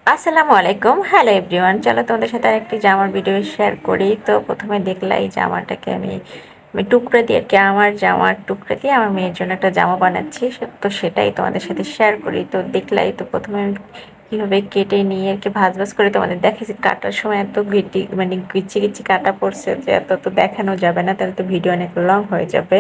আসসালামু আলাইকুম, hello everyone. চলো তোমাদের সাথে আরেকটি জামার ভিডিও শেয়ার করি। তো প্রথমে দেখলা এই জামাটাকে আমি আমি টুকরা দিয়ে আর কি, আমার জামার টুকরা দিয়ে আমার মেয়ের জন্য একটা জামা বানাচ্ছি। তো সেটাই তোমাদের সাথে শেয়ার করি। তো দেখলাই তো প্রথমে আমি কীভাবে কেটে নিয়ে আর কি ভাজ ভাজ করে তোমাদের দেখেছি। কাটার সময় এত গিচি গিচি কাটা পড়ছে যে এত তো দেখানো যাবে না, তাহলে তো ভিডিও অনেক লং হয়ে যাবে।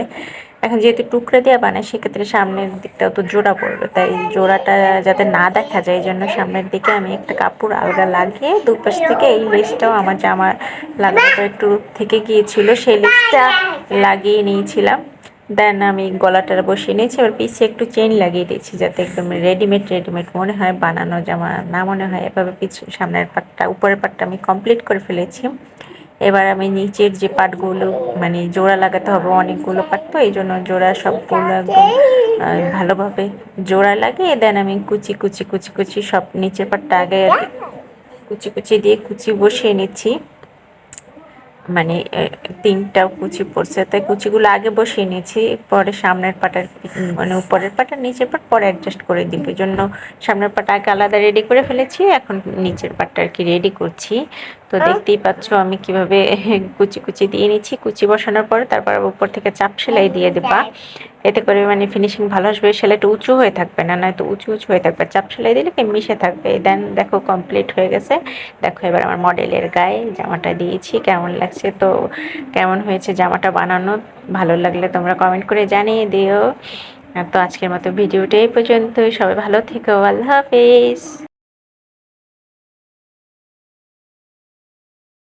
এখন যেহেতু টুকরা দিয়ে বানায়, সেক্ষেত্রে সামনের দিকটাও তো জোড়া পড়বে, তাই জোড়াটা যাতে না দেখা যায় এই জন্য সামনের দিকে আমি একটা কাপড় আলগা লাগিয়ে দুপাশ থেকে এই লেসটাও আমার জামা লাগানোটা একটু থেকে গিয়েছিল, সেই লেসটা লাগিয়ে নিয়েছিলাম। দেন আমি গলাটা বসিয়ে নিয়েছি, এবার পিছে একটু চেন লাগিয়ে দিয়েছি যাতে একদম রেডিমেড রেডিমেড মনে হয়, বানানো জামা না মনে হয়। এভাবে পিছু সামনের পাটটা উপরের পাটটা আমি কমপ্লিট করে ফেলেছি। এবার আমি নিচের যে পাটগুলো জোড়া লাগাতে হবে, অনেকগুলো পাট তো এই জন্য জোড়া সবগুলো একদম ভালোভাবে জোড়া লাগিয়ে দেন আমি কুচি কুচি কুচি কুচি সব নিচের পাটটা আগে কুচি কুচি দিয়ে কুচি বসিয়ে নিচ্ছি। মানে ৩টা কুচি পড়ছে, তাই কুচিগুলো আগে বসিয়ে নিয়েছি। পরে সামনের পাটার উপরের পাট আর নিচের পাট পরে অ্যাডজাস্ট করে দিব। এই জন্য সামনের পাটা আগে আলাদা রেডি করে ফেলেছি, এখন নিচের পাটটা আর কি রেডি করছি। তো দেখতেই পাচ্ছ আমি কিভাবে কুচি কুচি দিয়ে নিচ্ছি। কুচি বসানোর পরে তারপর উপর থেকে চাপ সেলাই দিয়ে দেবা, এতে করে ফিনিশিং ভালো আসবে। সেলাইটা উঁচু হয়ে থাকবে না, নয়তো উঁচু উঁচু হয়ে থাকবে। চাপ সেলাই দিলে কি মিশে থাকবে। দেন দেখো কমপ্লিট হয়ে গেছে। দেখো এবার আমার মডেলের গায়ে জামাটা দিয়েছি, কেমন লাগছে। তো কেমন হয়েছে জামাটা বানানো, ভালো লাগলে তোমরা কমেন্ট করে জানিয়ে দিও। তো আজকের মতো ভিডিওটা এই পর্যন্তই। সবাই ভালো থেকো, আল্লাহ হাফেজ।